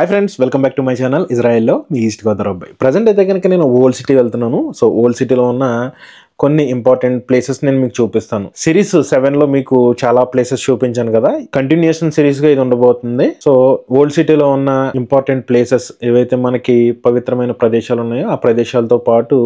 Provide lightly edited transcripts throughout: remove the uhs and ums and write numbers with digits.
Hi friends, welcome back to my channel ఇజ్రాయెల్లో మీ east Godavari అబ్బాయి. ప్రజెంట్ అయితే కనుక నేను ఓల్డ్ సిటీ వెళ్తున్నాను. సో ఓల్డ్ సిటీలో ఉన్న కొన్ని ఇంపార్టెంట్ ప్లేసెస్ నేను మీకు చూపిస్తాను. సిరీస్ 7లో మీకు చాలా ప్లేసెస్ చూపించాను కదా, కంటిన్యూషన్ సిరీస్ గా ఇది ఉండబోతుంది. సో ఓల్డ్ సిటీలో ఉన్న ఇంపార్టెంట్ ప్లేసెస్ ఏవైతే మనకి పవిత్రమైన ప్రదేశాలు ఉన్నాయో ఆ ప్రదేశాలతో పాటు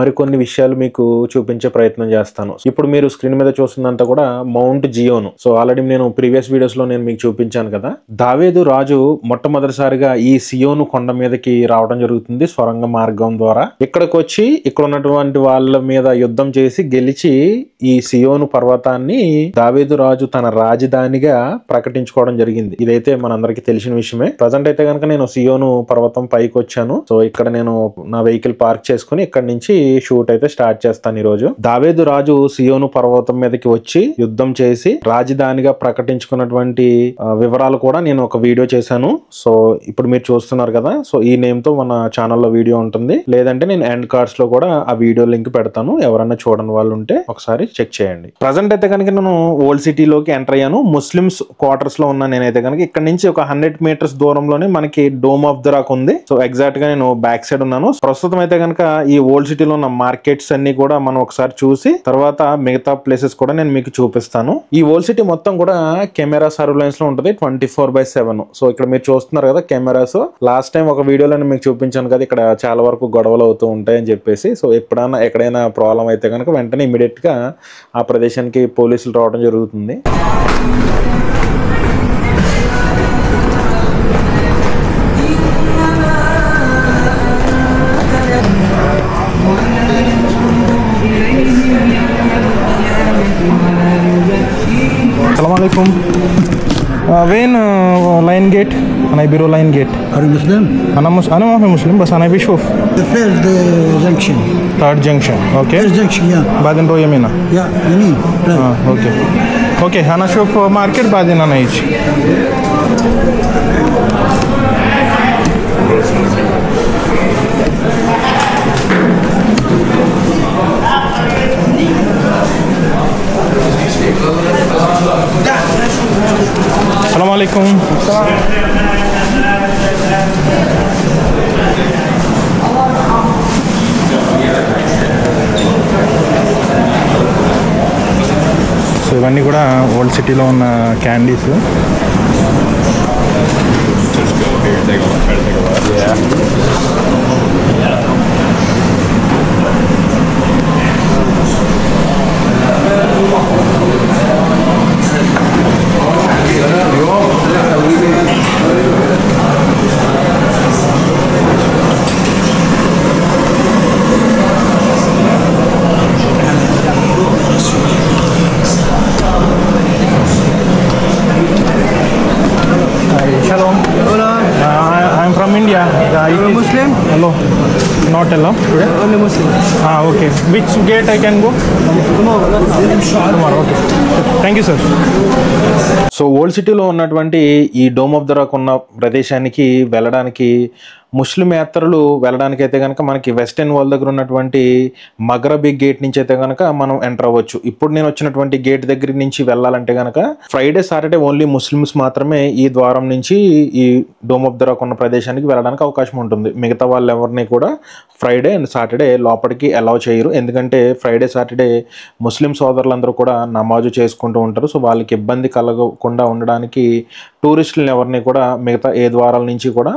మరికొన్ని విషయాలు మీకు చూపించే ప్రయత్నం చేస్తాను. ఇప్పుడు మీరు స్క్రీన్ మీద చూస్తుందంతా కూడా మౌంట్ జియోన్. సో ఆల్రెడీ నేను ప్రీవియస్ వీడియోస్ లో నేను మీకు చూపించాను కదా, దావీదు రాజు మొట్టమొదటిసారిగా ఈ సియోను కొండ మీదకి రావడం జరుగుతుంది స్వరంగ మార్గం ద్వారా. ఇక్కడికి వచ్చి ఇక్కడ ఉన్నటువంటి వాళ్ళ మీద యుద్ధం చేసి గెలిచి ఈ సియోను పర్వతాన్ని దావీదు రాజు తన రాజధానిగా ప్రకటించుకోవడం జరిగింది. ఇదైతే మనందరికీ తెలిసిన విషయమే. ప్రజెంట్ అయితే కనుక నేను సియోను పర్వతం పైకి వచ్చాను. సో ఇక్కడ నేను నా వెహికల్ పార్క్ చేసుకుని ఇక్కడ నుంచి షూట్ అయితే స్టార్ట్ చేస్తాను. ఈ రోజు దావీదు రాజు సియోను పర్వతం మీదకి వచ్చి యుద్ధం చేసి రాజధానిగా ప్రకటించుకున్నటువంటి వివరాలు కూడా నేను ఒక వీడియో చేశాను. సో ఇప్పుడు మీరు చూస్తున్నారు కదా, సో ఈ నేమ్ తో మన ఛానల్లో వీడియో ఉంటుంది, లేదంటే నేను ఎండ్ కార్డ్స్ లో కూడా ఆ వీడియో లింక్ పెడతాను. ఎవరన్నా చూడని వాళ్ళు ఉంటే ఒకసారి చెక్ చేయండి. ప్రజెంట్ అయితే కనుక నేను ఓల్డ్ సిటీలోకి ఎంటర్ అయ్యాను. ముస్లిమ్స్ క్వార్టర్స్ లో ఉన్నా. నేనైతే కనుక ఇక్కడ నుంచి ఒక 100 మీటర్స్ దూరంలోనే మనకి డోమ్ ఆఫ్ ద రాక్ ఉంది. సో ఎగ్జాక్ట్ గా నేను బ్యాక్ సైడ్ ఉన్నాను. ప్రస్తుతం అయితే కనుక ఈ ఓల్డ్ సిటీలో ఉన్న మార్కెట్స్ అన్ని కూడా మనం ఒకసారి చూసి తర్వాత మిగతా ప్లేసెస్ కూడా నేను మీకు చూపిస్తాను. ఈ ఓల్డ్ సిటీ మొత్తం కూడా కెమెరా సర్వేలెన్స్ లో ఉంటుంది 24/7. సో ఇక్కడ మీరు చూస్తున్నారు కదా కెమెరాస్. లాస్ట్ టైం ఒక వీడియోలో మీకు చూపించాను కదా, ఇక్కడ చాలా వరకు గొడవలు అవుతూ ఉంటాయని చెప్పేసి. సో ఎప్పుడైనా ఎక్కడైనా ప్రాబ్లం అయితే కనుక వెంటనే ఇమీడియట్ గా ఆ ప్రదేశానికి పోలీసులు రావడం జరుగుతుంది. Assalamualaikum. When line gate? Ana biro line gate. Are you Muslim? Ana Muslim, bas ana bishuf. The first junction. Third junction. Okay. First junction, yeah. Baden ro yamina. Yeah, Yamin. Right. Okay. Okay, ana shuf market baden ana ich. Assalamualaikum. So ఇవన్నీ కూడా old సిటీలో ఉన్న candies. Shalom. Hola. I'm from India. You are Muslim? Hello. Not hello. Only Muslim. Okay. Which gate I can go? Tomorrow. Okay. Thank you, sir. So old సిటీలో ఉన్నటువంటి ఈ dome of the rock ఉన్న ప్రదేశానికి వెళ్ళడానికి ముస్లిం యాత్రలు వెళ్ళడానికి అయితే కనుక మనకి వెస్టర్న్ వాల్ దగ్గర ఉన్నటువంటి మగరబీ గేట్ నుంచి అయితే కనుక మనం ఎంటర్ అవ్వచ్చు. ఇప్పుడు నేను వచ్చినటువంటి గేట్ దగ్గర నుంచి వెళ్ళాలంటే కనుక ఫ్రైడే సాటర్డే ఓన్లీ ముస్లిమ్స్ మాత్రమే ఈ ద్వారం నుంచి ఈ డోమ్ ఆఫ్ ద రాక్ ఉన్న ప్రదేశానికి వెళ్ళడానికి అవకాశం ఉంటుంది. మిగతా వాళ్ళు ఎవరిని కూడా ఫ్రైడే అండ్ సాటర్డే లోపలికి అలౌ చేయరు. ఎందుకంటే ఫ్రైడే సాటర్డే ముస్లిం సోదరులందరూ కూడా నమాజు చేసుకుంటూ ఉంటారు. సో వాళ్ళకి ఇబ్బంది కలగకుండా ఉండడానికి టూరిస్టులను ఎవరిని కూడా మిగతా ఏ ద్వారాల నుంచి కూడా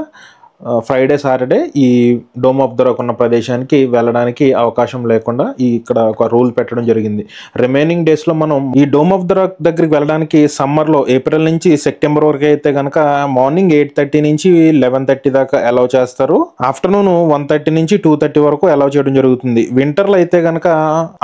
ఫ్రైడే సాటర్డే ఈ డోమ్ ఆఫ్ ద రాక్ ఉన్న ప్రదేశానికి వెళ్ళడానికి అవకాశం లేకుండా ఇక్కడ ఒక రూల్ పెట్టడం జరిగింది. రిమైనింగ్ డేస్ లో మనం ఈ డోమ్ ఆఫ్ ద రాక్ దగ్గరికి వెళ్ళడానికి సమ్మర్ లో ఏప్రిల్ నుంచి సెప్టెంబర్ వరకు అయితే కనుక మార్నింగ్ 8:30 నుంచి 11:30 దాకా అలౌ చేస్తారు. ఆఫ్టర్నూన్ 1:30 నుంచి 2:30 వరకు అలౌ చేయడం జరుగుతుంది. వింటర్ లో అయితే కనుక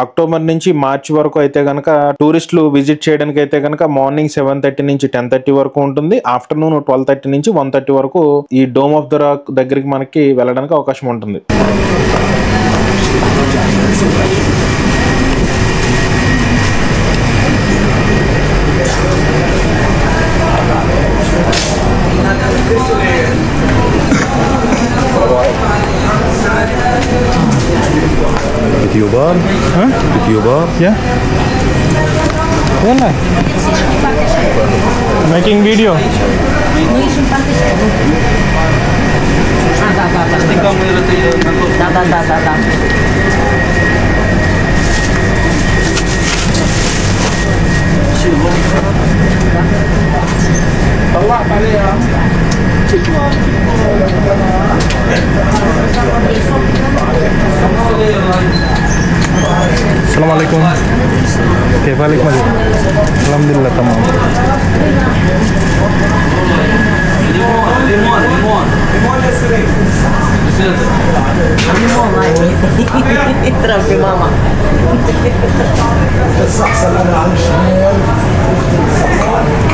అక్టోబర్ నుంచి మార్చి వరకు అయితే కనుక టూరిస్టులు విజిట్ చేయడానికి అయితే కనుక మార్నింగ్ 7:30 నుంచి 10:30 వరకు ఉంటుంది. ఆఫ్టర్నూన్ 12:30 నుంచి 1:30 వరకు ఈ డోమ్ ఆఫ్ ద రాక్ దగ్గరికి మనకి వెళ్ళడానికి అవకాశం ఉంటుంది. YouTuber? Huh? YouTuber? Yeah. Making video. Assalamualaikum. Kaif halik Majid? Alhamdulillah tamam. Trampi mama.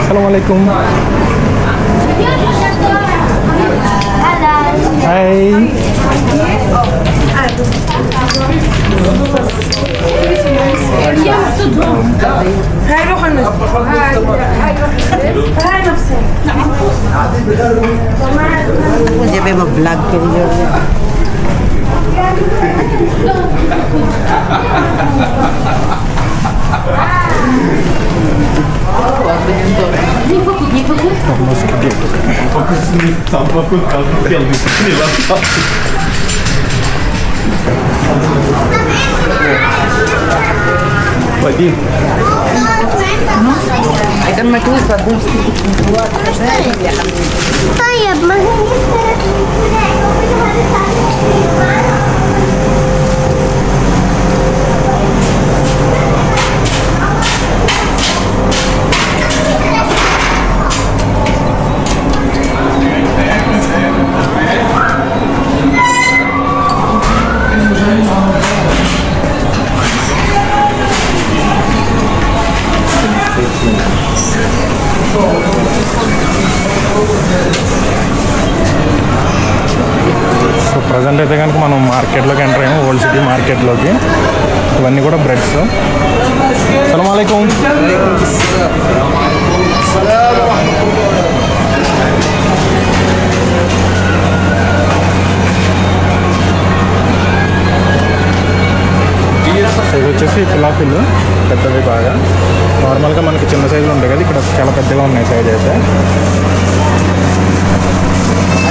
Assalamualaikum. Hai. هاي روح النص هاي نفسها मुझे भी ब्लॉग के लिए akan macam apa? طيب ما so present అయితే కనుక మనం మార్కెట్లోకి ఎంటర్ అయ్యాము, ఓల్డ్ సిటీ మార్కెట్లోకి. ఇవన్నీ కూడా బ్రెడ్స్. అస్సలాముఅలైకుం. ఇవి వచ్చేసి ఫిలాఫిల్ పెద్దవి బాగా. నార్మల్గా మనకి చిన్న సైజులు ఉంటాయి కదా, ఇక్కడ చాలా పెద్దగా ఉన్నాయి సైజ్ అయితే.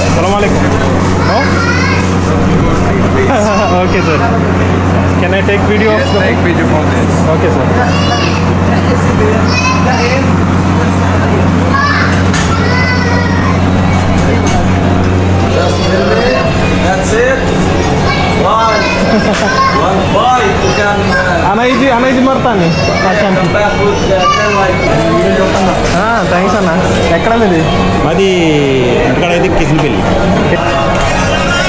అస్సలాముఅలైకుం. Okay sir, can I take video? Okay sir. అనైజీ మర్తాని. థ్యాంక్స్ అన్న. ఎక్కడ మీది? మాది ఇక్కడ అయితే కిసిల్పల్లి.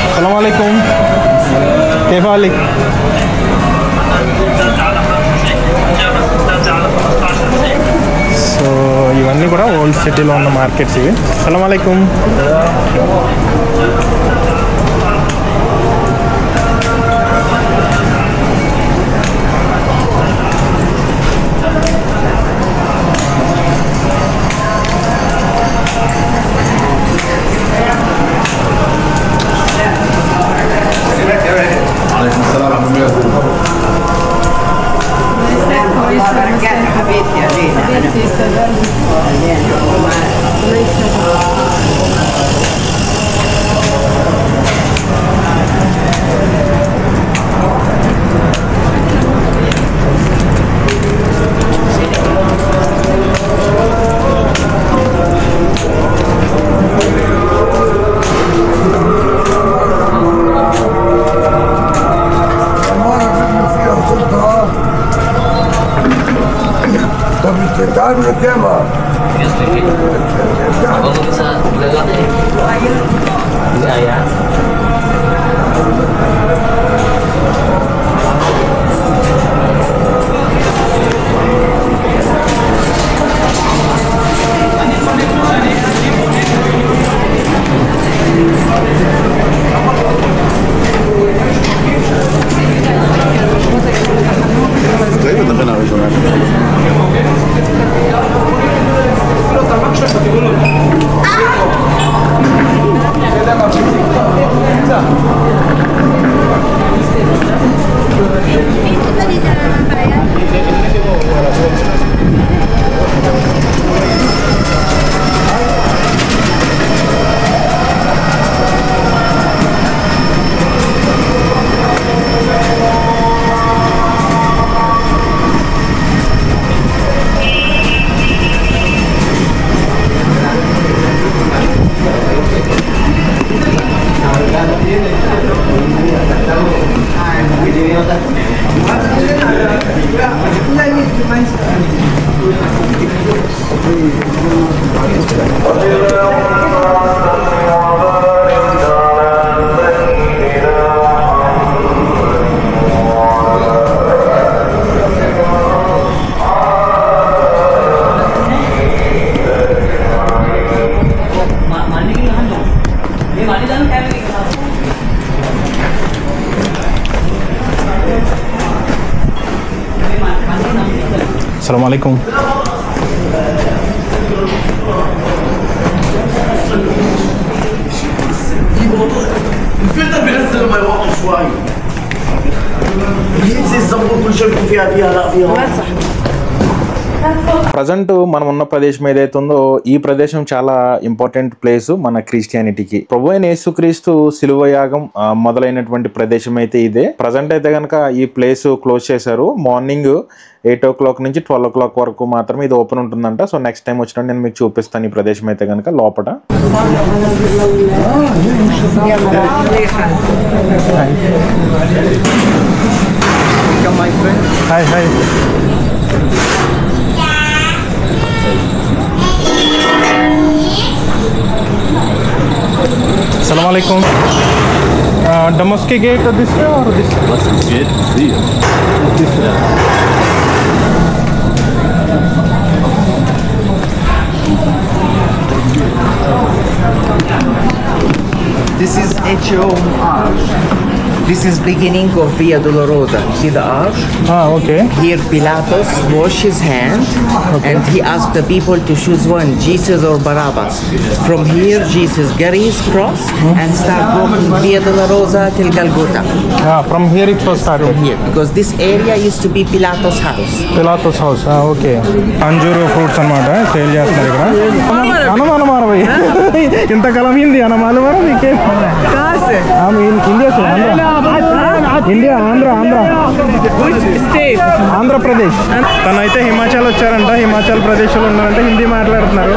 అస్సలాముఅలైకుం. కైఫ్ హాలిక్? సో ఇవన్నీ కూడా ఓల్డ్ సిటీలో ఉన్న మార్కెట్స్ ఇవి. అస్సలాముఅలైకుం. Assalamualaikum. الفلتر بينزل المي وقته شوي. بينزل الزنبور كل شيء بيكون فيها لا فيها. ప్రజెంట్ మనం ఉన్న ప్రదేశం ఏదైతే ఉందో ఈ ప్రదేశం చాలా ఇంపార్టెంట్ ప్లేస్ మన క్రిస్టియానిటీకి. ప్రభు అయిన యేసుక్రీస్తు శిలువ యాగం మొదలైనటువంటి ప్రదేశం అయితే ఇదే. ప్రజెంట్ అయితే కనుక ఈ ప్లేస్ క్లోజ్ చేశారు. మార్నింగ్ 8 o'clock నుంచి 12 o'clock వరకు మాత్రమే ఇది ఓపెన్ ఉంటుందంట. సో నెక్స్ట్ టైం వచ్చినప్పుడు నేను మీకు చూపిస్తాను ఈ ప్రదేశం అయితే కనుక లోపల. Hi hi. Assalamualaikum. The mosque gate this way or this way? Mosque gate here. This way. This is H.O. Arch. This is beginning of Via Dolorosa. See the arch? Okay. Here Pilatus washed his hand and he asked the people to choose one, Jesus or Barabbas. From here Jesus got his cross and started walking Via Dolorosa till Golgotha. From here it was started. From here, because this area used to be Pilatus' house. Pilatus house. Okay. Anjuru fruits anamata sale chestunaru ikkada. Anamana maravi. Inta hindi anamalu mara meeke. Kaase? India se India, Andhra. Which state? Andhra Pradesh. తనైతే హిమాచల్ వచ్చారంట. హిమాచల్ ప్రదేశ్లో ఉన్నారంటే హిందీ మాట్లాడుతున్నారు.